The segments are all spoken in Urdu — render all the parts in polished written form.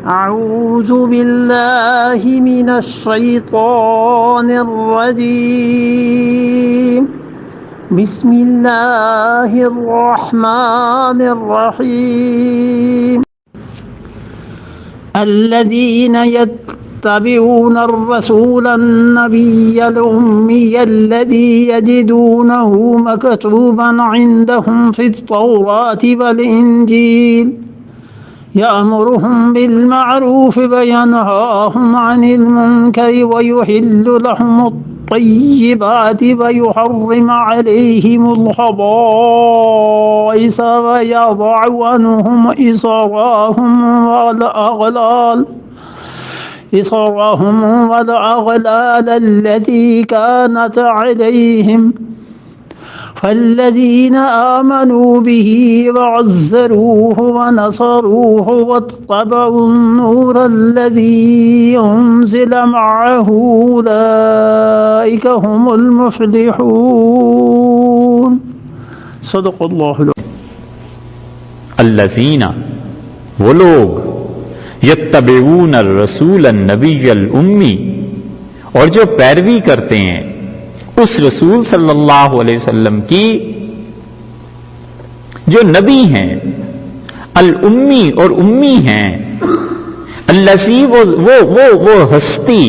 أعوذ بالله من الشيطان الرجيم بسم الله الرحمن الرحيم الذين يتبعون الرسول النبي الأمي الذي يجدونه مكتوبا عندهم في التوراة والإنجيل يأمرهم بالمعروف وينهاهم عن المنكر ويحل لهم الطيبات ويحرم عليهم الخبائث ويضع عنهم إصرهم والأغلال التي كانت عليهم فالذين آمنوا به وعزروه ونصروه واتبعوا النور الذي أنزل معه أولئك هم المفلحون صدق الله الذین وہ لوگ یتبعون الرسول النبی الامی اور جو پیروی کرتے ہیں اس رسول صلی اللہ علیہ وسلم کی جو نبی ہیں الامی اور امی ہیں الذی وہ ہستی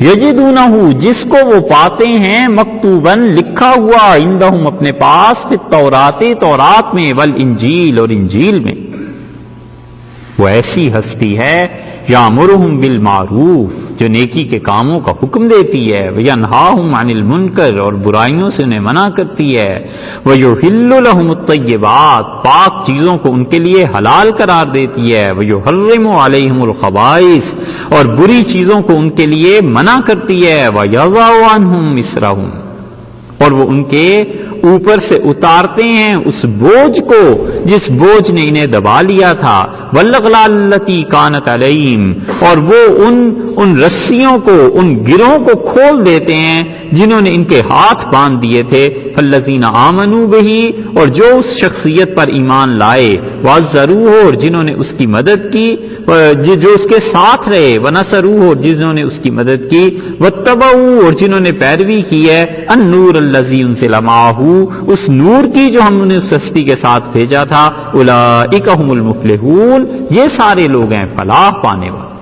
یجدونہ جس کو وہ پاتے ہیں مکتوباً لکھا ہوا عندہم اپنے پاس فی التورات تورات میں والانجیل اور انجیل میں وہ ایسی ہستی ہے یامرہم بالمعروف جو نیکی کے کاموں کا حکم دیتی ہے وینہاہم عن المنکر اور برائیوں سے انہیں منع کرتی ہے ویحل لہم الطیبات پاک چیزوں کو ان کے لیے حلال قرار دیتی ہے ویحرم علیہم الخبائث اور بری چیزوں کو ان کے لیے منع کرتی ہے ویضع عنہم اصرہم اور وہ ان کے اوپر سے اتارتے ہیں اس بوجھ کو جس بوجھ نے انہیں دبا لیا تھا والاغلال التی کانت علیہم اور وہ ان رسیوں کو ان گروہوں کو کھول دیتے ہیں جنہوں نے ان کے ہاتھ باندھ دیے تھے فالذین آمنوا بہ اور جو اس شخصیت پر ایمان لائے وعزروہ اور جنہوں نے اس کی مدد کی جو اس کے ساتھ رہے ونصروہ اور جنہوں نے اس کی مدد کی واتبعوا اور جنہوں نے پیروی کی ہے النور الذی انزل معہ اس نور کی جو ہم نے اس ہستی کے ساتھ بھیجا تھا اولئک هم المفلحون یہ سارے لوگ ہیں فلاح پانے والے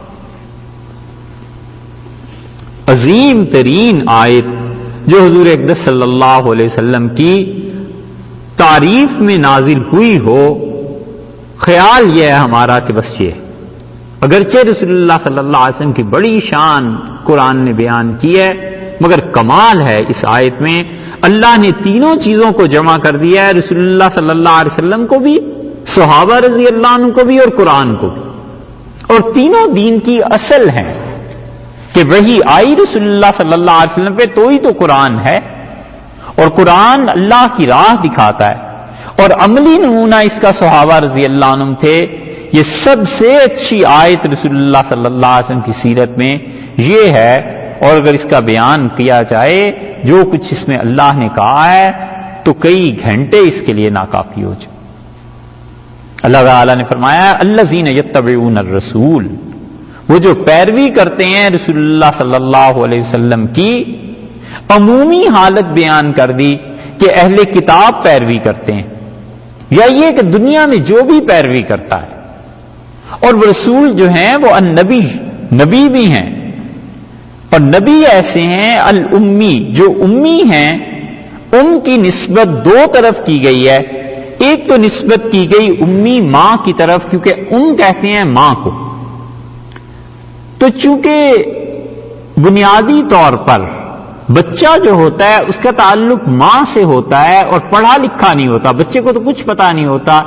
عظیم ترین آیت جو حضور اقدس صلی اللہ علیہ وسلم کی تعریف میں نازل ہوئی ہو خیال یہ ہے ہمارا کہ بس یہ اگرچہ رسول اللہ صلی اللہ علیہ وسلم کی بڑی شان قرآن نے بیان کی ہے مگر کمال ہے اس آیت میں اللہ نے تینوں چیزوں کو جمع کر دیا ہے رسول اللہ صلی اللہ علیہ وسلم کو بھی صحابہ رضی اللہ عنہ کو بھی اور قرآن کو بھی اور تینوں دین کی اصل ہیں کہ وہی آئی رسول اللہ صلی اللہ علیہ وسلم پہ تو ہی تو قرآن ہے اور قرآن اللہ کی راہ دکھاتا ہے اور عملی نمونہ اس کا صحابہ رضی اللہ عنہ تھے یہ سب سے اچھی آیت رسول اللہ صلی اللہ علیہ وسلم کی سیرت میں یہ ہے اور اگر اس کا بیان کیا جائے جو کچھ اس میں اللہ نے کہا ہے تو کئی گھنٹے اس کے لیے ناکافی ہو جائے اللہ تعالیٰ نے فرمایا الذین یتبعون الرسول وہ جو پیروی کرتے ہیں رسول اللہ صلی اللہ علیہ وسلم کی عمومی حالت بیان کر دی کہ اہل کتاب پیروی کرتے ہیں یا یہ کہ دنیا میں جو بھی پیروی کرتا ہے اور وہ رسول جو ہیں وہ النبی نبی بھی ہیں اور نبی ایسے ہیں الامی جو امی ہیں ان کی نسبت دو طرف کی گئی ہے ایک تو نسبت کی گئی امی ماں کی طرف کیونکہ ام کہتے ہیں ماں کو تو چونکہ بنیادی طور پر بچہ جو ہوتا ہے اس کا تعلق ماں سے ہوتا ہے اور پڑھا لکھا نہیں ہوتا بچے کو تو کچھ پتا نہیں ہوتا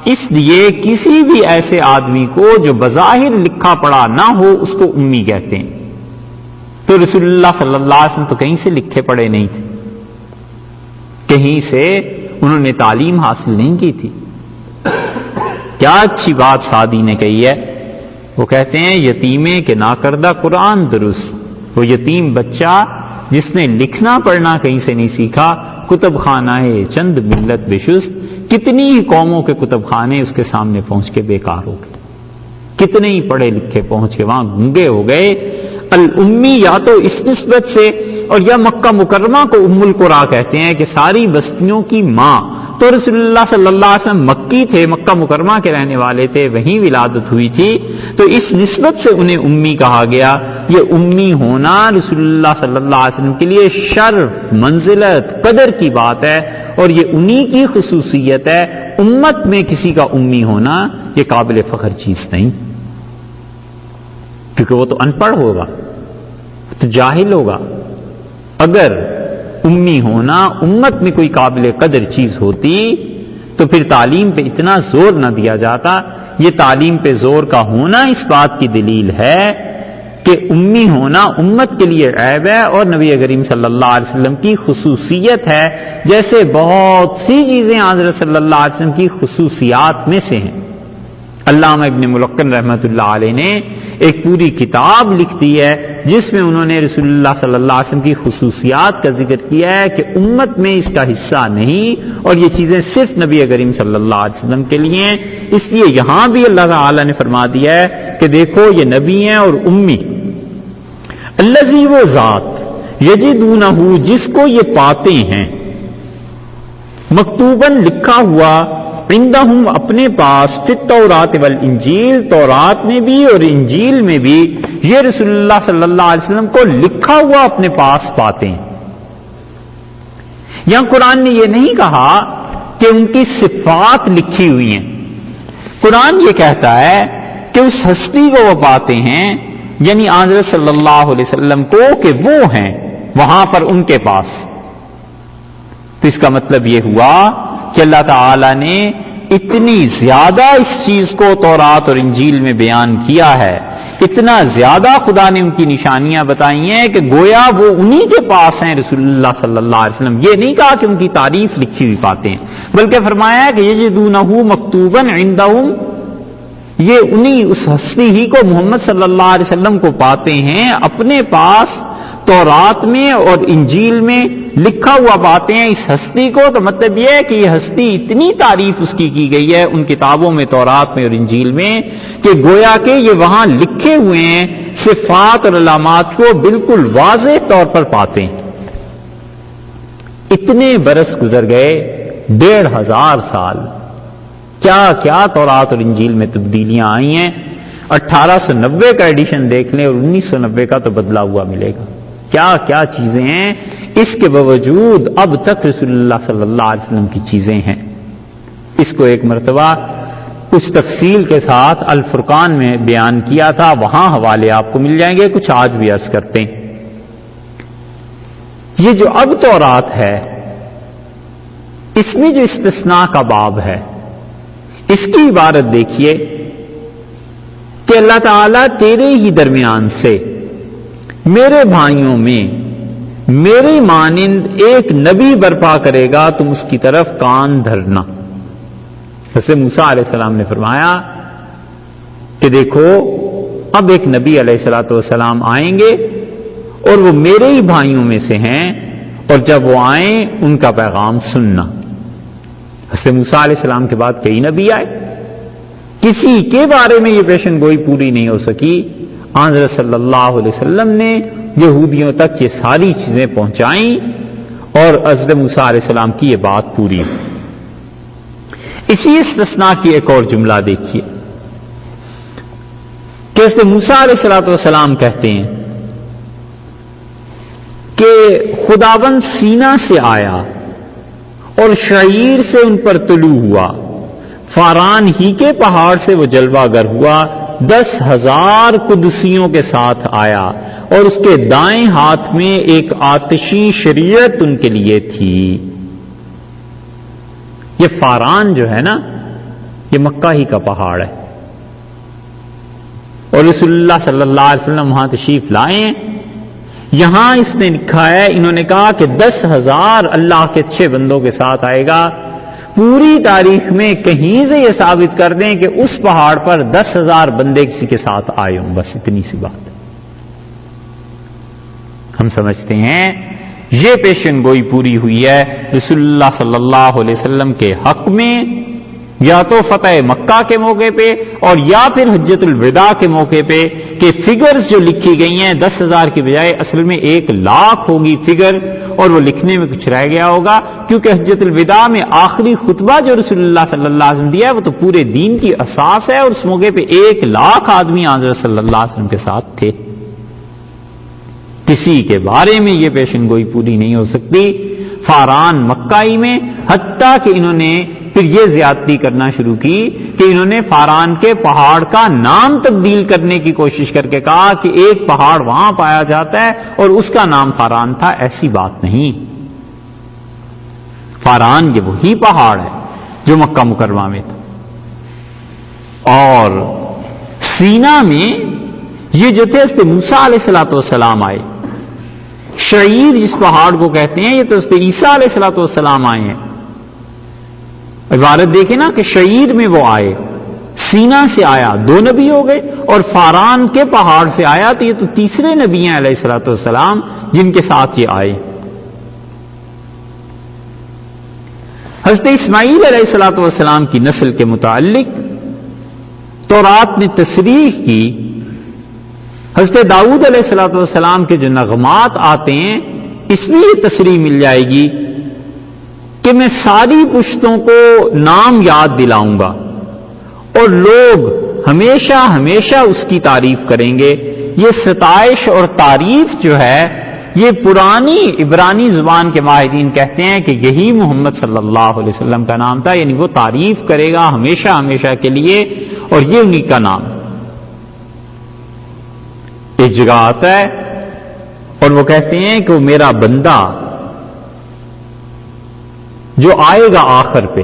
اس لیے کسی بھی ایسے آدمی کو جو بظاہر لکھا پڑھا نہ ہو اس کو امی کہتے ہیں تو رسول اللہ صلی اللہ علیہ وسلم تو کہیں سے لکھے پڑھے نہیں تھے کہیں سے انہوں نے تعلیم حاصل نہیں کی تھی کیا اچھی بات سعدی نے کہی ہے وہ کہتے ہیں یتیمے کے ناکردہ قرآن درست وہ یتیم بچہ جس نے لکھنا پڑھنا کہیں سے نہیں سیکھا کتب خانہ چند ملت بشست کتنی ہی قوموں کے کتب خانے اس کے سامنے پہنچ کے بیکار ہو گئے کتنے ہی پڑھے لکھے پہنچ کے وہاں گنگے ہو گئے. الامی یا تو اس نسبت سے اور یا مکہ مکرمہ کو ام القریٰ کہتے ہیں کہ ساری بستیوں کی ماں. تو رسول اللہ صلی اللہ علیہ وسلم مکی تھے، مکہ مکرمہ کے رہنے والے تھے، وہیں ولادت ہوئی تھی، تو اس نسبت سے انہیں امی کہا گیا. یہ امی ہونا رسول اللہ صلی اللہ علیہ وسلم کے لیے شرف، منزلت، قدر کی بات ہے، اور یہ انہی کی خصوصیت ہے. امت میں کسی کا امی ہونا یہ قابل فخر چیز نہیں، کیونکہ وہ تو ان پڑھ ہوگا، تو جاہل ہوگا. اگر امی ہونا امت میں کوئی قابل قدر چیز ہوتی تو پھر تعلیم پہ اتنا زور نہ دیا جاتا. یہ تعلیم پہ زور کا ہونا اس بات کی دلیل ہے کہ امی ہونا امت کے لیے عیب ہے اور نبی کریم صلی اللہ علیہ وسلم کی خصوصیت ہے، جیسے بہت سی چیزیں حضرت صلی اللہ علیہ وسلم کی خصوصیات میں سے ہیں. علامہ ابن ملقن رحمۃ اللہ علیہ نے ایک پوری کتاب لکھ دی ہے جس میں انہوں نے رسول اللہ صلی اللہ علیہ وسلم کی خصوصیات کا ذکر کیا ہے کہ امت میں اس کا حصہ نہیں، اور یہ چیزیں صرف نبی کریم صلی اللہ علیہ وسلم کے لیے ہیں. اس لیے یہاں بھی اللہ تعالی نے فرما دیا ہے کہ دیکھو یہ نبی ہیں اور امی. الذی وہ ذات یجدونہ جس کو یہ پاتے ہیں، مکتوباً لکھا ہوا، عندہم اپنے پاس، فی التوراۃ والانجیل تورات میں بھی اور انجیل میں بھی یہ رسول اللہ صلی اللہ علیہ وسلم کو لکھا ہوا اپنے پاس پاتے ہیں. یہاں قرآن نے یہ نہیں کہا کہ ان کی صفات لکھی ہوئی ہیں. قرآن یہ کہتا ہے کہ اس ہستی کو وہ پاتے ہیں، یعنی حضرت صلی اللہ علیہ وسلم کو، کہ وہ ہیں وہاں پر ان کے پاس. تو اس کا مطلب یہ ہوا کہ اللہ تعالی نے اتنی زیادہ اس چیز کو تورات اور انجیل میں بیان کیا ہے، اتنا زیادہ خدا نے ان کی نشانیاں بتائی ہیں کہ گویا وہ انہی کے پاس ہیں رسول اللہ صلی اللہ علیہ وسلم. یہ نہیں کہا کہ ان کی تعریف لکھی ہوئی پاتے ہیں، بلکہ فرمایا کہ یجدونہ مکتوباً عندہم، یہ انہی اس ہستی ہی کو محمد صلی اللہ علیہ وسلم کو پاتے ہیں اپنے پاس، تورات میں اور انجیل میں لکھا ہوا پاتے ہیں اس ہستی کو. تو مطلب یہ ہے کہ یہ ہستی اتنی تعریف اس کی گئی ہے ان کتابوں میں، تورات میں اور انجیل میں، کہ گویا کہ یہ وہاں لکھے ہوئے ہیں، صفات اور علامات کو بالکل واضح طور پر پاتے ہیں. اتنے برس گزر گئے، 1500 سال، کیا کیا تورات اور انجیل میں تبدیلیاں آئی ہیں. 1890 کا ایڈیشن دیکھ لیں اور 1990 کا تو بدلا ہوا ملے گا. کیا کیا چیزیں ہیں، اس کے باوجود اب تک رسول اللہ صلی اللہ علیہ وسلم کی چیزیں ہیں. اس کو ایک مرتبہ کچھ تفصیل کے ساتھ الفرقان میں بیان کیا تھا، وہاں حوالے آپ کو مل جائیں گے، کچھ آج بھی عرض کرتے ہیں. یہ جو اب تورات ہے اس میں جو استثناء کا باب ہے، اس کی عبارت دیکھیے کہ اللہ تعالیٰ تیرے ہی درمیان سے میرے بھائیوں میں میرے مانند ایک نبی برپا کرے گا، تم اس کی طرف کان دھرنا. جیسے موسیٰ علیہ السلام نے فرمایا کہ دیکھو اب ایک نبی علیہ الصلوۃ والسلام آئیں گے اور وہ میرے ہی بھائیوں میں سے ہیں، اور جب وہ آئیں ان کا پیغام سننا. حضرت موسیٰ علیہ السلام کے بعد کئی نبی آئے، کسی کے بارے میں یہ پیشن گوئی پوری نہیں ہو سکی. حضرت صلی اللہ علیہ وسلم نے یہودیوں تک یہ ساری چیزیں پہنچائیں اور حضرت موسیٰ علیہ السلام کی یہ بات پوری ہوئی. اسی استثناء کی ایک اور جملہ دیکھیے کہ حضرت موسیٰ علیہ السلام کہتے ہیں کہ خداوند سینا سے آیا اور شعیر سے ان پر طلوع ہوا، فاران ہی کے پہاڑ سے وہ جلوہ گر ہوا، 10,000 قدسیوں کے ساتھ آیا اور اس کے دائیں ہاتھ میں ایک آتشی شریعت ان کے لیے تھی. یہ فاران جو ہے نا، یہ مکہ ہی کا پہاڑ ہے، اور رسول اللہ صلی اللہ علیہ وسلم وہاں تشریف لائے. یہاں اس نے لکھا ہے، انہوں نے کہا کہ 10,000 اللہ کے اچھے بندوں کے ساتھ آئے گا. پوری تاریخ میں کہیں سے یہ ثابت کر دیں کہ اس پہاڑ پر 10,000 بندے کسی کے ساتھ آئے ہوں، بس اتنی سی بات. ہم سمجھتے ہیں یہ پیشن گوئی پوری ہوئی ہے رسول اللہ صلی اللہ علیہ وسلم کے حق میں یا تو فتح مکہ کے موقع پہ اور یا پھر حجۃ الوداع کے موقع پہ کہ فگرز جو لکھی گئی ہیں 10,000 کی بجائے اصل میں 1,00,000 ہوگی فگر، اور وہ لکھنے میں کچھ رہ گیا ہوگا، کیونکہ حجۃ الوداع میں آخری خطبہ جو رسول اللہ صلی اللہ علیہ وسلم دیا ہے وہ تو پورے دین کی اساس ہے، اور اس موقع پہ 1,00,000 آدمی حضرت صلی اللہ علیہ وسلم کے ساتھ تھے۔ کسی کے بارے میں یہ پیشن گوئی پوری نہیں ہو سکتی۔ فاران مکائی میں حتیٰ کہ انہوں نے پھر یہ زیادتی کرنا شروع کی کہ انہوں نے فاران کے پہاڑ کا نام تبدیل کرنے کی کوشش کر کے کہا کہ ایک پہاڑ وہاں پایا جاتا ہے اور اس کا نام فاران تھا۔ ایسی بات نہیں، فاران یہ وہی پہاڑ ہے جو مکہ مکرمہ میں تھا۔ اور سینا میں یہ جو تھے حضرت موسیٰ علیہ الصلوۃ والسلام آئے، شعیر جس پہاڑ کو کہتے ہیں یہ تو حضرت عیسیٰ علیہ الصلوۃ والسلام آئے ہیں۔ عبارت دیکھیں نا کہ شعیر میں وہ آئے، سینا سے آیا 2 نبی ہو گئے، اور فاران کے پہاڑ سے آیا تو یہ تو تیسرے نبی ہیں علیہ الصلوۃ والسلام جن کے ساتھ یہ آئے۔ حضرت اسماعیل علیہ الصلوۃ والسلام کی نسل کے متعلق تورات نے تصریح کی، حضرت داؤد علیہ الصلوۃ والسلام کے جو نغمات آتے ہیں اس میں یہ تصریح مل جائے گی کہ میں ساری پشتوں کو نام یاد دلاؤں گا اور لوگ ہمیشہ ہمیشہ اس کی تعریف کریں گے۔ یہ ستائش اور تعریف جو ہے یہ پرانی عبرانی زبان کے ماہرین کہتے ہیں کہ یہی محمد صلی اللہ علیہ وسلم کا نام تھا، یعنی وہ تعریف کرے گا ہمیشہ ہمیشہ کے لیے، اور یہ انہی کا نام۔ ایک جگہ آتا ہے اور وہ کہتے ہیں کہ وہ میرا بندہ جو آئے گا آخر پہ،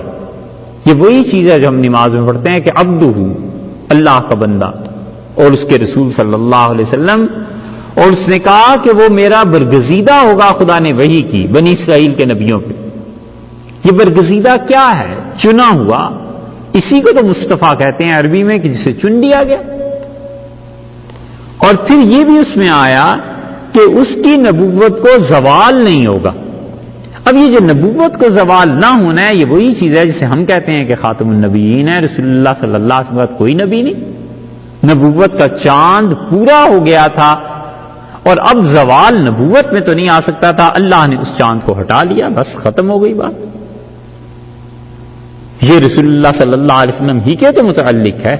یہ وہی چیز ہے جو ہم نماز میں پڑھتے ہیں کہ عبدہ، اللہ کا بندہ، اور اس کے رسول صلی اللہ علیہ وسلم، اور اس نے کہا کہ وہ میرا برگزیدہ ہوگا۔ خدا نے وحی کی بنی اسرائیل کے نبیوں پہ۔ یہ برگزیدہ کیا ہے؟ چنا ہوا، اسی کو تو مصطفیٰ کہتے ہیں عربی میں کہ جسے چن لیا گیا۔ اور پھر یہ بھی اس میں آیا کہ اس کی نبوت کو زوال نہیں ہوگا۔ اب یہ جو نبوت کو زوال نہ ہونا ہے یہ وہی چیز ہے جسے ہم کہتے ہیں کہ خاتم النبیین ہے، رسول اللہ صلی اللہ علیہ وسلم کوئی نبی نہیں، نبوت کا چاند پورا ہو گیا تھا، اور اب زوال نبوت میں تو نہیں آ سکتا تھا، اللہ نے اس چاند کو ہٹا لیا، بس ختم ہو گئی بات۔ یہ رسول اللہ صلی اللہ علیہ وسلم ہی کے تو متعلق ہے۔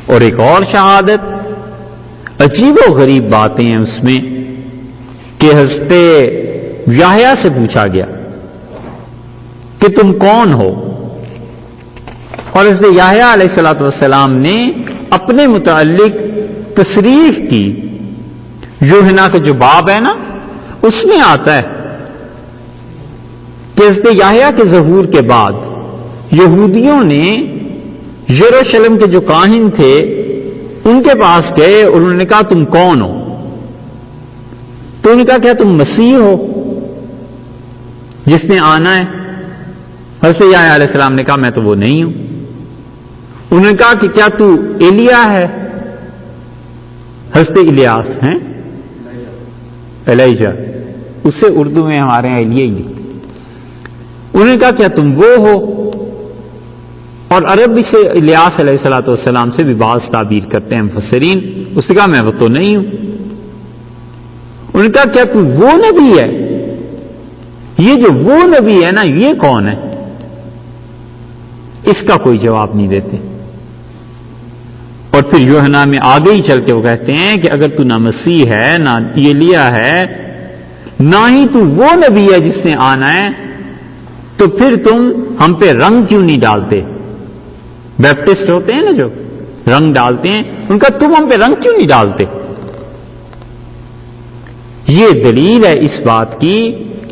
اور ایک اور شہادت، عجیب و غریب باتیں ہیں اس میں کہ حضرت یحییٰ سے پوچھا گیا کہ تم کون ہو، اور حضرت یحییٰ علیہ الصلوۃ والسلام نے اپنے متعلق تصریف کی۔ یوحنا کا جو باب ہے نا اس میں آتا ہے کہ حضرت یحییٰ کے ظہور کے بعد یہودیوں نے یروشلم کے جو کاہن تھے ان کے پاس گئے اور انہوں نے کہا تم کون ہو؟ تو انہوں نے کہا کیا تم مسیح ہو جس نے آنا ہے؟ حضرت یحییٰ علیہ السلام نے کہا میں تو وہ نہیں ہوں۔ انہوں نے کہا کہ کیا تو ایلیا ہے؟ حضرت الیاس ہیں، الیجا، اس سے اردو میں ہمارے یہاں ایلیا ہی لکھتے۔ انہوں نے کہا کیا تم وہ ہو؟ اور عربی سے الیاس علیہ الصلوۃ والسلام سے بھی بعض تعبیر کرتے ہیں مفسرین۔ اس نے کہا میں وہ تو نہیں ہوں۔ انہوں نے کہا کیا تو وہ نبی ہے؟ یہ جو وہ نبی ہے نا یہ کون ہے؟ اس کا کوئی جواب نہیں دیتے۔ اور پھر یوحنا میں آگے ہی چل کے وہ کہتے ہیں کہ اگر تو نہ مسیح ہے نہ ایلیا ہے نہ ہی تو وہ نبی ہے جس نے آنا ہے تو پھر تم ہم پہ رنگ کیوں نہیں ڈالتے؟ بیپٹسٹ ہوتے ہیں نا جو رنگ ڈالتے ہیں، ان کا تم ہم پہ رنگ کیوں نہیں ڈالتے؟ یہ دلیل ہے اس بات کی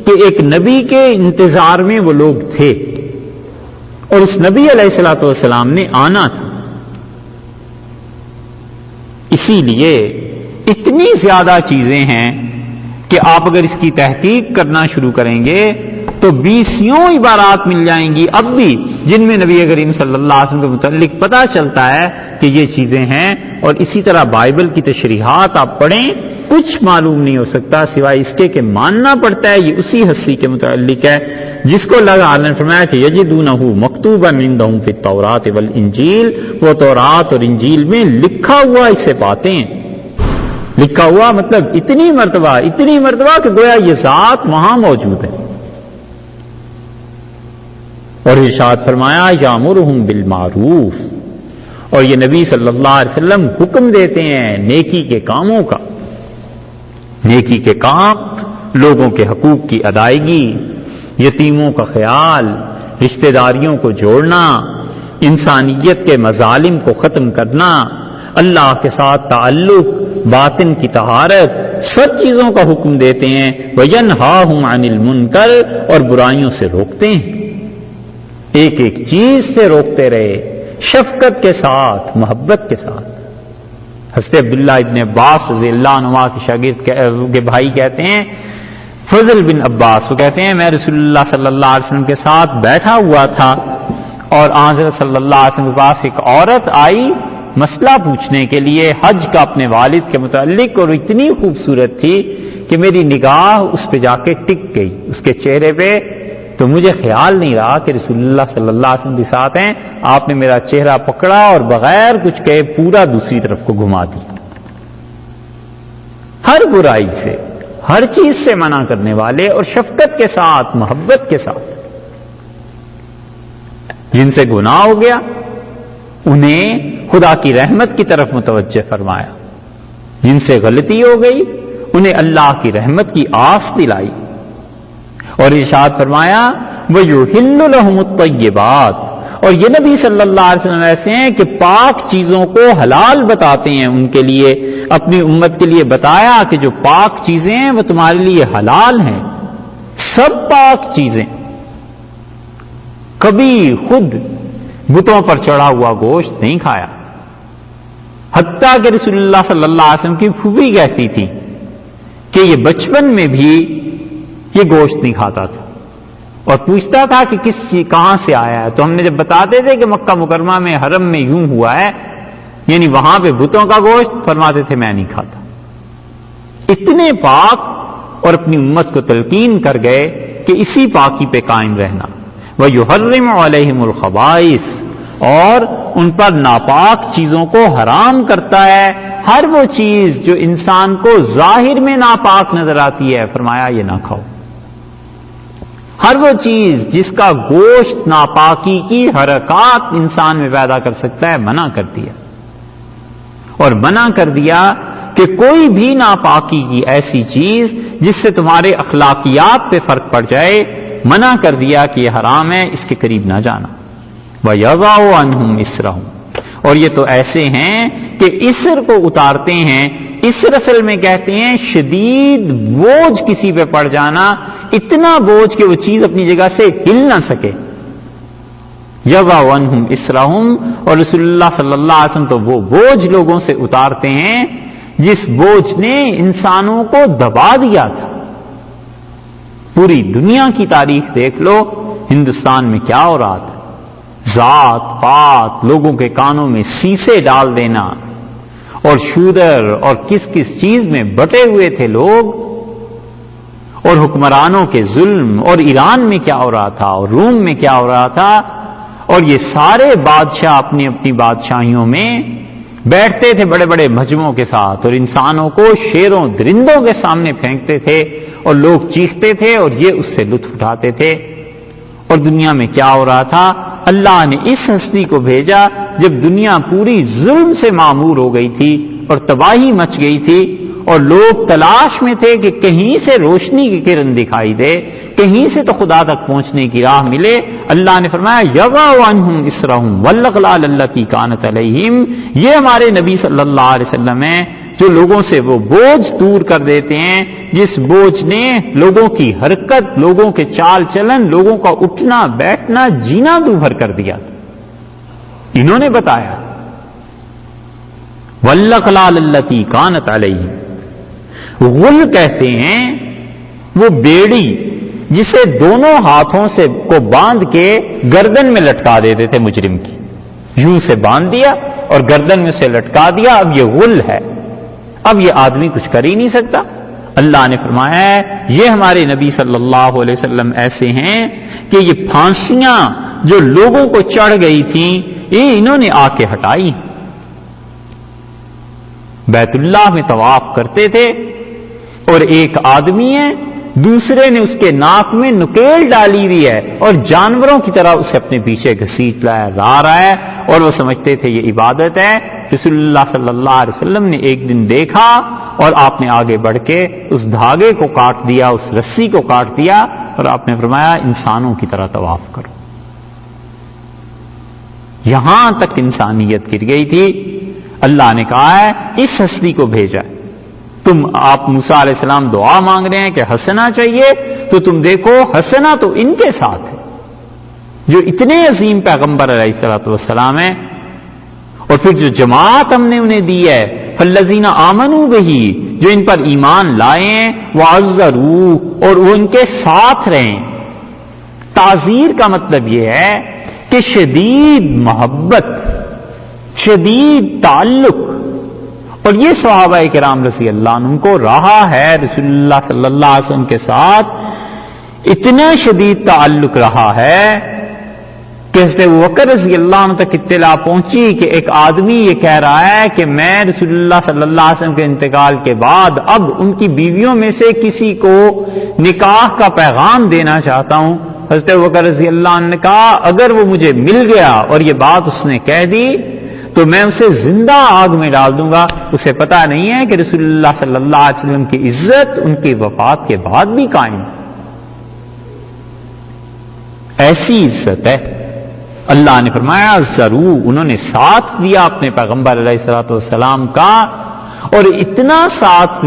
کہ ایک نبی کے انتظار میں وہ لوگ تھے اور اس نبی علیہ الصلوۃ والسلام نے آنا تھا۔ اسی لیے اتنی زیادہ چیزیں ہیں کہ آپ اگر اس کی تحقیق کرنا شروع کریں گے تو 20 عبارات مل جائیں گی اب بھی جن میں نبی کریم صلی اللہ علیہ وسلم کے متعلق پتہ چلتا ہے کہ یہ چیزیں ہیں۔ اور اسی طرح بائبل کی تشریحات آپ پڑھیں، کچھ معلوم نہیں ہو سکتا سوائے اس کے کہ ماننا پڑتا ہے یہ اسی ہستی کے متعلق ہے جس کو اللہ نے فرمایا کہ یجدونہ مکتوبا عندہم فی التوراۃ والانجیل، وہ تورات اور انجیل میں لکھا ہوا اسے پاتے ہیں. لکھا ہوا مطلب اتنی مرتبہ کہ گویا یہ ذات وہاں موجود ہے. اور ارشاد فرمایا یامرہم بالمعروف، اور یہ نبی صلی اللہ علیہ وسلم حکم دیتے ہیں نیکی کے کاموں کا. نیکی کے کام، لوگوں کے حقوق کی ادائیگی، یتیموں کا خیال، رشتہ داریوں کو جوڑنا، انسانیت کے مظالم کو ختم کرنا، اللہ کے ساتھ تعلق، باطن کی طہارت، سب چیزوں کا حکم دیتے ہیں. وَيَنْهَاهُمْ عَنِ الْمُنْكَرِ، اور برائیوں سے روکتے ہیں. ایک ایک چیز سے روکتے رہے، شفقت کے ساتھ، محبت کے ساتھ. حضرت عبداللہ ابن عباس رضی اللہ عنہ کے شاگرد کے بھائی کہتے ہیں، فضل بن عباس، وہ کہتے ہیں میں رسول اللہ صلی اللہ علیہ وسلم کے ساتھ بیٹھا ہوا تھا اور حضرت صلی اللہ علیہ وسلم کے پاس ایک عورت آئی مسئلہ پوچھنے کے لیے حج کا اپنے والد کے متعلق، اور اتنی خوبصورت تھی کہ میری نگاہ اس پہ جا کے ٹک گئی، اس کے چہرے پہ. تو مجھے خیال نہیں رہا کہ رسول اللہ صلی اللہ علیہ وسلم بھی ساتھ ہیں. آپ نے میرا چہرہ پکڑا اور بغیر کچھ کہے پورا دوسری طرف کو گھما دیا. ہر برائی سے، ہر چیز سے منع کرنے والے، اور شفقت کے ساتھ، محبت کے ساتھ. جن سے گناہ ہو گیا انہیں خدا کی رحمت کی طرف متوجہ فرمایا. جن سے غلطی ہو گئی انہیں اللہ کی رحمت کی آس دلائی. اور ارشاد فرمایا وَيُحِلُّ لَهُمُ الطَّيِّبَاتِ، اور یہ نبی صلی اللہ علیہ وسلم ایسے ہیں کہ پاک چیزوں کو حلال بتاتے ہیں ان کے لیے. اپنی امت کے لیے بتایا کہ جو پاک چیزیں ہیں وہ تمہارے لیے حلال ہیں. سب پاک چیزیں. کبھی خود بتوں پر چڑھا ہوا گوشت نہیں کھایا. حتیٰ کہ رسول اللہ صلی اللہ علیہ وسلم کی پھوپھی کہتی تھی کہ یہ بچپن میں بھی یہ گوشت نہیں کھاتا تھا، اور پوچھتا تھا کہ کہاں سے آیا ہے. تو ہم نے جب بتاتے تھے کہ مکہ مکرمہ میں حرم میں یوں ہوا ہے، یعنی وہاں پہ بتوں کا گوشت، فرماتے تھے میں نہیں کھاتا. اتنے پاک، اور اپنی امت کو تلقین کر گئے کہ اسی پاکی پہ قائم رہنا. وَيُحَرِّمُ عَلَيْهِمُ الْخَبَائِثَ، اور ان پر ناپاک چیزوں کو حرام کرتا ہے. ہر وہ چیز جو انسان کو ظاہر میں ناپاک نظر آتی ہے فرمایا یہ نہ کھاؤ. ہر وہ چیز جس کا گوشت ناپاکی کی حرکات انسان میں پیدا کر سکتا ہے منع کر دیا. اور منع کر دیا کہ کوئی بھی ناپاکی کی ایسی چیز جس سے تمہارے اخلاقیات پہ فرق پڑ جائے، منع کر دیا کہ یہ حرام ہے، اس کے قریب نہ جانا. وَيَضَعُ عَنْهُمْ إِصْرَهُمْ، اور یہ تو ایسے ہیں کہ اسر کو اتارتے ہیں. اسر اصل میں کہتے ہیں شدید بوجھ کسی پہ پڑ جانا، اتنا بوجھ کہ وہ چیز اپنی جگہ سے ہل نہ سکے. یَضَعُ عَنْهُمْ إِصْرَهُمْ، اور رسول اللہ صلی اللہ علیہ وسلم تو وہ بوجھ لوگوں سے اتارتے ہیں جس بوجھ نے انسانوں کو دبا دیا تھا. پوری دنیا کی تاریخ دیکھ لو، ہندوستان میں کیا ہو رہا تھا. ذات پات، لوگوں کے کانوں میں سیسے ڈال دینا، اور شودر اور کس کس چیز میں بٹے ہوئے تھے لوگ، اور حکمرانوں کے ظلم. اور ایران میں کیا ہو رہا تھا، اور روم میں کیا ہو رہا تھا. اور یہ سارے بادشاہ اپنی اپنی بادشاہیوں میں بیٹھتے تھے بڑے بڑے مجمعوں کے ساتھ، اور انسانوں کو شیروں درندوں کے سامنے پھینکتے تھے، اور لوگ چیختے تھے اور یہ اس سے لطف اٹھاتے تھے. اور دنیا میں کیا ہو رہا تھا، اللہ نے اس ہستی کو بھیجا جب دنیا پوری ظلم سے معمور ہو گئی تھی اور تباہی مچ گئی تھی، اور لوگ تلاش میں تھے کہ کہیں سے روشنی کی کرن دکھائی دے، کہیں سے تو خدا تک پہنچنے کی راہ ملے. اللہ نے فرمایا یَضَعُ عَنْهُمْ إِصْرَهُمْ وَالْأَغْلَالَ الَّتِي كَانَتْ عَلَيْهِمْ، یہ ہمارے نبی صلی اللہ علیہ وسلم ہیں جو لوگوں سے وہ بوجھ دور کر دیتے ہیں جس بوجھ نے لوگوں کی حرکت، لوگوں کے چال چلن، لوگوں کا اٹھنا بیٹھنا جینا دوبھر کر دیا تھا. انہوں نے بتایا وَالْأَغْلَالَ الَّتِي كَانَتْ عَلَيْهِمْ. غل کہتے ہیں وہ بیڑی جسے دونوں ہاتھوں سے کو باندھ کے گردن میں لٹکا دیتے تھے مجرم کی. یوں سے باندھ دیا اور گردن میں سے لٹکا دیا. اب یہ غل ہے، اب یہ آدمی کچھ کر ہی نہیں سکتا. اللہ نے فرمایا ہے یہ ہمارے نبی صلی اللہ علیہ وسلم ایسے ہیں کہ یہ پھانسیاں جو لوگوں کو چڑھ گئی تھیں یہ انہوں نے آ کے ہٹائی. بیت اللہ میں طواف کرتے تھے اور ایک آدمی ہے, دوسرے نے اس کے ناک میں نکیل ڈالی ہوئی ہے اور جانوروں کی طرح اسے اپنے پیچھے گھسیٹ لا رہا ہے, اور وہ سمجھتے تھے یہ عبادت ہے. رسول اللہ صلی اللہ علیہ وسلم نے ایک دن دیکھا اور آپ نے آگے بڑھ کے اس دھاگے کو کاٹ دیا, اس رسی کو کاٹ دیا, اور آپ نے فرمایا انسانوں کی طرح طواف کرو. یہاں تک انسانیت گر گئی تھی. اللہ نے کہا ہے اس ہستی کو بھیجا. آپ موسیٰ علیہ السلام دعا مانگ رہے ہیں کہ ہنسنا چاہیے, تو تم دیکھو ہنسنا تو ان کے ساتھ ہے جو اتنے عظیم پیغمبر علیہ الصلوۃ والسلام ہیں. اور پھر جو جماعت ہم نے انہیں دی ہے فالذین آمنوا بہ, جو ان پر ایمان لائے ہیں, وعزروہ, اور وہ ان کے ساتھ رہیں. تعزیر کا مطلب یہ ہے کہ شدید محبت, شدید تعلق, اور یہ صحابہ کرام رضی اللہ عنہ کو رہا ہے رسول اللہ صلی اللہ علیہ وسلم کے ساتھ اتنا شدید تعلق رہا ہے کہ حضرت ابوبکر رضی اللہ عنہ تک اطلاع پہنچی کہ ایک آدمی یہ کہہ رہا ہے کہ میں رسول اللہ صلی اللہ علیہ وسلم کے انتقال کے بعد اب ان کی بیویوں میں سے کسی کو نکاح کا پیغام دینا چاہتا ہوں. حضرت ابوبکر رضی اللہ عنہ نے کہا اگر وہ مجھے مل گیا اور یہ بات اس نے کہہ دی تو میں اسے زندہ آگ میں ڈال دوں گا. اسے پتا نہیں ہے کہ رسول اللہ صلی اللہ علیہ وسلم کی عزت ان کی وفات کے بعد بھی قائم. ایسی عزت ہے. اللہ نے فرمایا ضرور انہوں نے ساتھ دیا اپنے پیغمبر علیہ الصلوۃ والسلام کا, اور اتنا ساتھ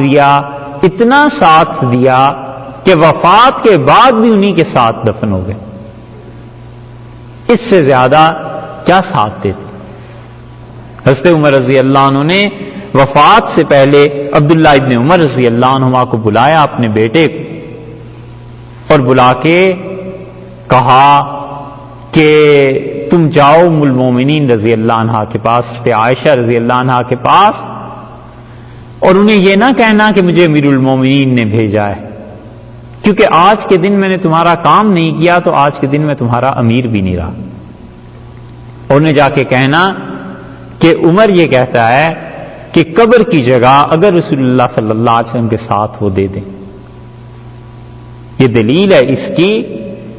دیا کہ وفات کے بعد بھی انہی کے ساتھ دفن ہو گئے. اس سے زیادہ کیا ساتھ دیتے. حضرت عمر رضی اللہ عنہ نے وفات سے پہلے عبداللہ ابن عمر رضی اللہ عنہما کو بلایا اپنے بیٹے کو, اور بلا کے کہا کہ تم جاؤ ام المومنین رضی اللہ عنہا کے پاس, عائشہ رضی اللہ عنہا کے پاس, اور انہیں یہ نہ کہنا کہ مجھے امیر المومنین نے بھیجا ہے, کیونکہ آج کے دن میں نے تمہارا کام نہیں کیا تو آج کے دن میں تمہارا امیر بھی نہیں رہا. اور انہیں جا کے کہنا کہ عمر یہ کہتا ہے کہ قبر کی جگہ اگر رسول اللہ صلی اللہ علیہ وسلم کے ساتھ وہ دے دیں. یہ دلیل ہے اس کی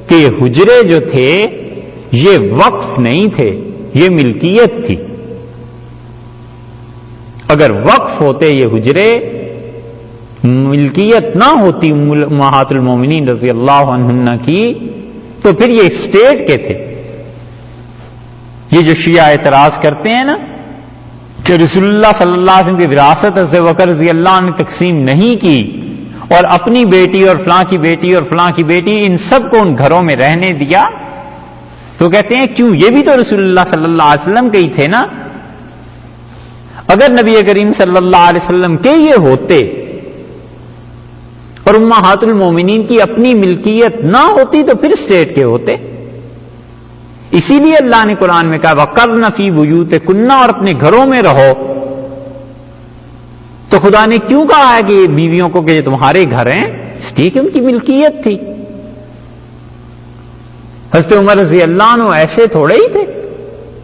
کہ یہ حجرے جو تھے یہ وقف نہیں تھے, یہ ملکیت تھی. اگر وقف ہوتے یہ حجرے, ملکیت نہ ہوتی امہات المومنین رضی اللہ عنہن کی, تو پھر یہ اسٹیٹ کے تھے. یہ جو شیعہ اعتراض کرتے ہیں نا کہ رسول اللہ صلی اللہ علیہ وسلم کی وراثت حضرت ابوبکر رضی اللہ عنہ نے تقسیم نہیں کی, اور اپنی بیٹی اور فلاں کی بیٹی اور فلاں کی بیٹی ان سب کو ان گھروں میں رہنے دیا, تو کہتے ہیں کیوں, یہ بھی تو رسول اللہ صلی اللہ علیہ وسلم کے ہی تھے نا. اگر نبی کریم صلی اللہ علیہ وسلم کے یہ ہوتے اور امہات المومنین کی اپنی ملکیت نہ ہوتی تو پھر اسٹیٹ کے ہوتے. اسی لیے اللہ نے قرآن میں کہا وَقَرْنَ فِي بُيُوتِكُنَّ, اور اپنے گھروں میں رہو. تو خدا نے کیوں کہا ہے کہ بیویوں کو کہ یہ تمہارے گھر ہیں, اس لیے کہ ان کی ملکیت تھی. حضرت عمر رضی اللہ عنہ ایسے تھوڑے ہی تھے,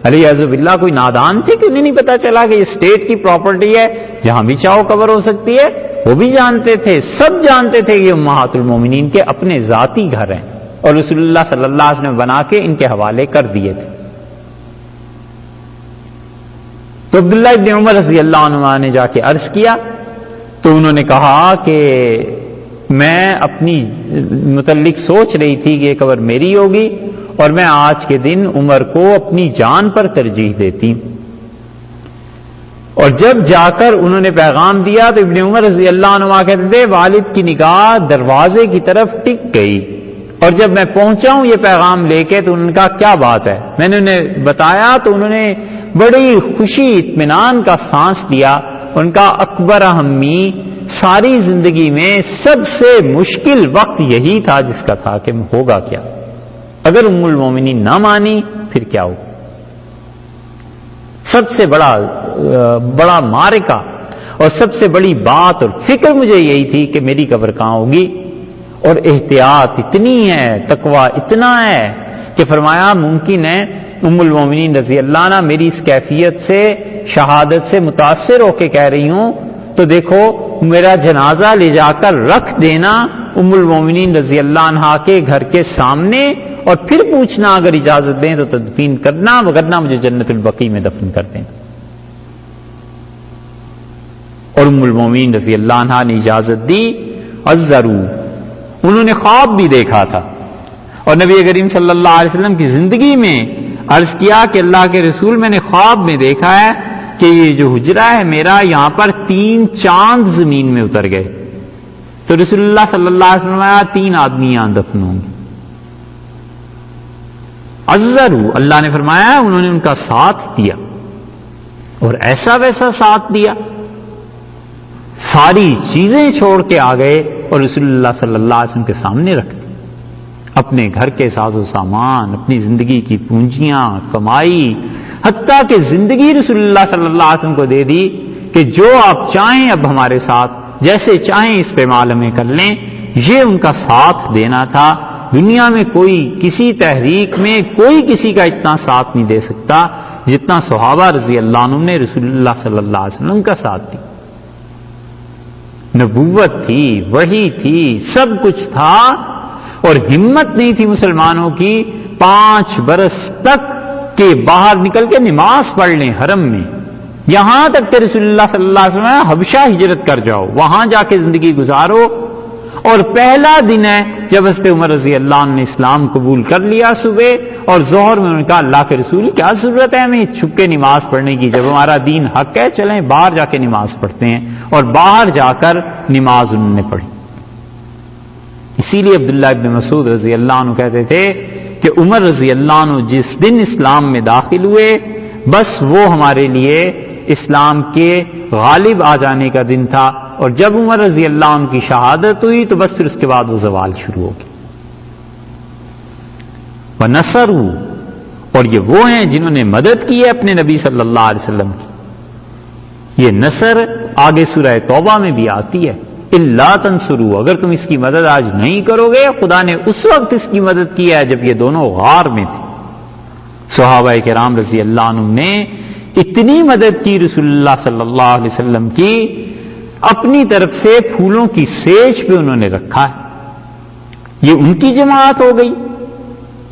علیہ باللہ کوئی نادان تھے کہ انہیں نہیں پتا چلا کہ یہ اسٹیٹ کی پراپرٹی ہے, جہاں بھی چاہو قبر ہو سکتی ہے. وہ بھی جانتے تھے, سب جانتے تھے کہ یہ امہات المومنین کے اپنے ذاتی گھر ہیں, اور رسول اللہ صلی اللہ علیہ وسلم بنا کے ان کے حوالے کر دیے تھے. تو عبداللہ ابن عمر رضی اللہ عنہ نے جا کے عرض کیا, تو انہوں نے کہا کہ میں اپنی متعلق سوچ رہی تھی کہ یہ قبر میری ہوگی, اور میں آج کے دن عمر کو اپنی جان پر ترجیح دیتی. اور جب جا کر انہوں نے پیغام دیا تو ابن عمر رضی اللہ عنہ کہتے تھے والد کی نگاہ دروازے کی طرف ٹک گئی, اور جب میں پہنچا ہوں یہ پیغام لے کے تو ان کا کیا بات ہے, میں نے انہیں بتایا تو انہوں نے بڑی خوشی اطمینان کا سانس لیا. ان کا اکبر ہمی ساری زندگی میں سب سے مشکل وقت یہی تھا جس کا تھا کہ ہوگا کیا, اگر ام المومنین نہ مانی پھر کیا ہو. سب سے بڑا معرکہ اور سب سے بڑی بات اور فکر مجھے یہی تھی کہ میری قبر کہاں ہوگی, اور احتیاط اتنی ہے، تقوی اتنا ہے کہ فرمایا ممکن ہے ام المومنین رضی اللہ عنہ میری اس کیفیت سے، شہادت سے متاثر ہو کے کہہ رہی ہوں تو دیکھو میرا جنازہ لے جا کر رکھ دینا ام المومنین رضی اللہ عنہ کے گھر کے سامنے، اور پھر پوچھنا اگر اجازت دیں تو تدفین کرنا، وگرنہ مجھے جنت البقیع میں دفن کر دینا۔ اور ام المومنین رضی اللہ عنہ نے اجازت دی۔ عزروا، انہوں نے خواب بھی دیکھا تھا، اور نبی کریم صلی اللہ علیہ وسلم کی زندگی میں عرض کیا کہ اللہ کے رسول میں نے خواب میں دیکھا ہے کہ یہ جو حجرہ ہے میرا، یہاں پر 3 چاند زمین میں اتر گئے۔ تو رسول اللہ صلی اللہ علیہ وسلم آیا 3 آدمی یہاں دفن ہوں گے۔ عزروا، اللہ نے فرمایا انہوں نے ان کا ساتھ دیا، اور ایسا ویسا ساتھ دیا، ساری چیزیں چھوڑ کے آ گئے اور رسول اللہ صلی اللہ علیہ وسلم کے سامنے رکھ دی، اپنے گھر کے ساز و سامان، اپنی زندگی کی پونجیاں، کمائی، حتیٰ کہ زندگی رسول اللہ صلی اللہ علیہ وسلم کو دے دی کہ جو آپ چاہیں اب ہمارے ساتھ جیسے چاہیں اس پہ معلومے کر لیں۔ یہ ان کا ساتھ دینا تھا۔ دنیا میں کوئی کسی تحریک میں کوئی کسی کا اتنا ساتھ نہیں دے سکتا جتنا صحابہ رضی اللہ عنہم نے رسول اللہ صلی اللہ علیہ وسلم کا ساتھ دیا۔ نبوت تھی، وحی تھی، سب کچھ تھا، اور ہمت نہیں تھی مسلمانوں کی 5 برس تک کہ باہر نکل کے نماز پڑھ لیں حرم میں، یہاں تک کہ رسول اللہ صلی اللہ علیہ وسلم حبشہ ہجرت کر جاؤ، وہاں جا کے زندگی گزارو۔ اور پہلا دن ہے جب حضرت عمر رضی اللہ عنہ نے اسلام قبول کر لیا صبح، اور ظہر میں انہوں نے کہا اللہ کے رسول کیا ضرورت ہے ہمیں چھپ کے نماز پڑھنے کی، جب ہمارا دین حق ہے چلیں باہر جا کے نماز پڑھتے ہیں، اور باہر جا کر نماز انہوں نے پڑھی۔ اسی لیے عبداللہ ابن مسعود رضی اللہ عنہ کہتے تھے کہ عمر رضی اللہ عنہ جس دن اسلام میں داخل ہوئے بس وہ ہمارے لیے اسلام کے غالب آ جانے کا دن تھا، اور جب عمر رضی اللہ عنہ کی شہادت ہوئی تو بس پھر اس کے بعد وہ زوال شروع ہو گئی۔ وَنَصَرُوا، اور یہ وہ ہیں جنہوں نے مدد کی ہے اپنے نبی صلی اللہ علیہ وسلم کی۔ یہ نصر آگے سورہ توبہ میں بھی آتی ہے، اِلَّا تَنْصُرُوا، اگر تم اس کی مدد آج نہیں کرو گے، خدا نے اس وقت اس کی مدد کی ہے جب یہ دونوں غار میں تھے۔ صحابہ کرام رضی اللہ عنہم نے اتنی مدد کی رسول اللہ صلی اللہ علیہ وسلم کی، اپنی طرف سے پھولوں کی سیج پہ انہوں نے رکھا ہے۔ یہ ان کی جماعت ہو گئی۔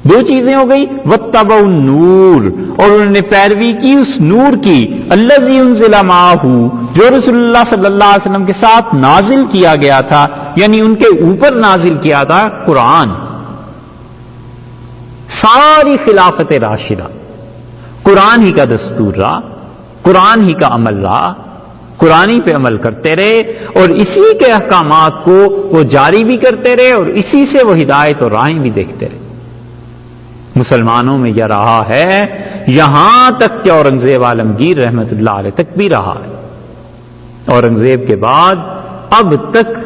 2 چیزیں ہو گئی، وَاتَّبَعُوا النُّورَ، اور انہوں نے پیروی کی اس نور کی، الَّذِي أُنزِلَ مَعَهُ، جو رسول اللہ صلی اللہ علیہ وسلم کے ساتھ نازل کیا گیا تھا، یعنی ان کے اوپر نازل کیا تھا قرآن۔ ساری خلافت راشدہ قرآن ہی کا دستور رہا، قرآن ہی کا عمل رہا، قرآن ہی پہ عمل کرتے رہے، اور اسی کے احکامات کو وہ جاری بھی کرتے رہے، اور اسی سے وہ ہدایت اور راہیں بھی دیکھتے رہے۔ مسلمانوں میں یہ رہا ہے یہاں تک کہ اورنگزیب عالمگیر رحمت اللہ علیہ تک بھی رہا ہے۔ اورنگزیب کے بعد اب تک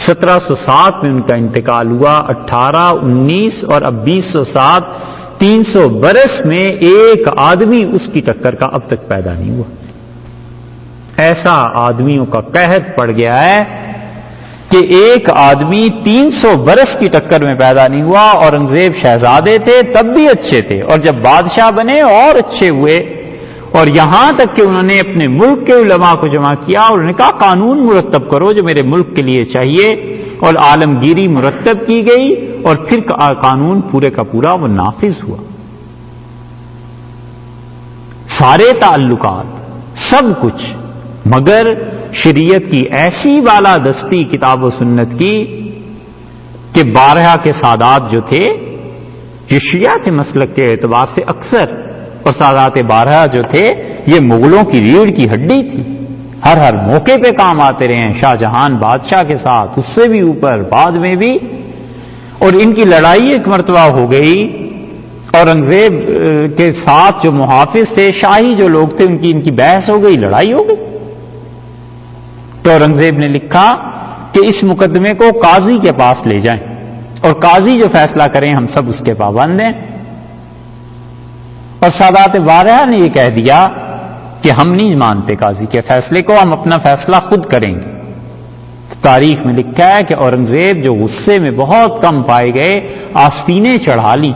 1707 میں ان کا انتقال ہوا، 18، 19 اور اب 2007، 300 برس میں ایک آدمی اس کی ٹکر کا اب تک پیدا نہیں ہوا۔ ایسا آدمیوں کا قحط پڑ گیا ہے کہ ایک آدمی 300 برس کی ٹکر میں پیدا نہیں ہوا۔ اورنگزیب شہزادے تھے تب بھی اچھے تھے، اور جب بادشاہ بنے اور اچھے ہوئے، اور یہاں تک کہ انہوں نے اپنے ملک کے علماء کو جمع کیا اور انہوں نے کہا قانون مرتب کرو جو میرے ملک کے لیے چاہیے، اور عالمگیری مرتب کی گئی، اور پھر قانون پورے کا پورا وہ نافذ ہوا۔ سارے تعلقات سب کچھ، مگر شریعت کی ایسی بالادستی کتاب و سنت کی کہ 12 کے سادات جو تھے یہ شیعہ تھے مسلک کے اعتبار سے اکثر، اور سادات 12 جو تھے یہ مغلوں کی ریڑھ کی ہڈی تھی، ہر موقع پہ کام آتے رہے ہیں، شاہ جہان بادشاہ کے ساتھ، اس سے بھی اوپر بعد میں بھی، اور ان کی لڑائی ایک مرتبہ ہو گئی اورنگزیب کے ساتھ جو محافظ تھے، شاہی جو لوگ تھے، ان کی بحث ہو گئی، لڑائی ہو گئی، تو اورنگزیب نے لکھا کہ اس مقدمے کو قاضی کے پاس لے جائیں، اور قاضی جو فیصلہ کریں ہم سب اس کے پابند ہیں۔ اور سادات 12 نے یہ کہہ دیا کہ ہم نہیں مانتے قاضی کے فیصلے کو، ہم اپنا فیصلہ خود کریں گے۔ تاریخ میں لکھا ہے کہ اورنگزیب جو غصے میں بہت کم پائے گئے آستینیں چڑھا لی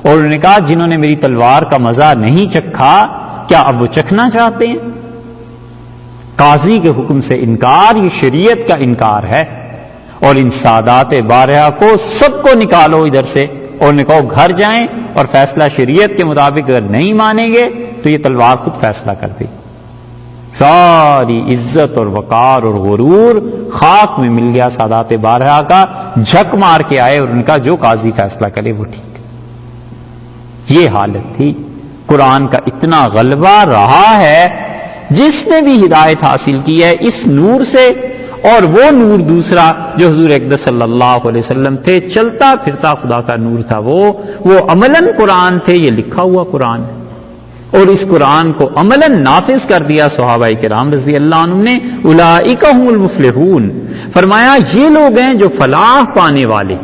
اور انہوں نے کہا جنہوں نے میری تلوار کا مزہ نہیں چکھا کیا اب وہ چکھنا چاہتے ہیں؟ قاضی کے حکم سے انکار یہ شریعت کا انکار ہے. اور ان سادات بارہا کو سب کو نکالو ادھر سے اور انہیں کہو گھر جائیں اور فیصلہ شریعت کے مطابق اگر نہیں مانیں گے تو یہ تلوار خود فیصلہ کر دے. ساری عزت اور وقار اور غرور خاک میں مل گیا سادات بارہا کا. جھک مار کے آئے اور ان کا جو قاضی فیصلہ کرے وہ ٹھیک. یہ حالت تھی. قرآن کا اتنا غلبہ رہا ہے. جس نے بھی ہدایت حاصل کی ہے اس نور سے، اور وہ نور دوسرا جو حضور اقدس صلی اللہ علیہ وسلم تھے، چلتا پھرتا خدا کا نور تھا، وہ عملاً قرآن تھے. یہ لکھا ہوا قرآن ہے اور اس قرآن کو عملاً نافذ کر دیا صحابہ کرام رضی اللہ عنہم نے. اولئک هم المفلحون، فرمایا یہ لوگ ہیں جو فلاح پانے والے.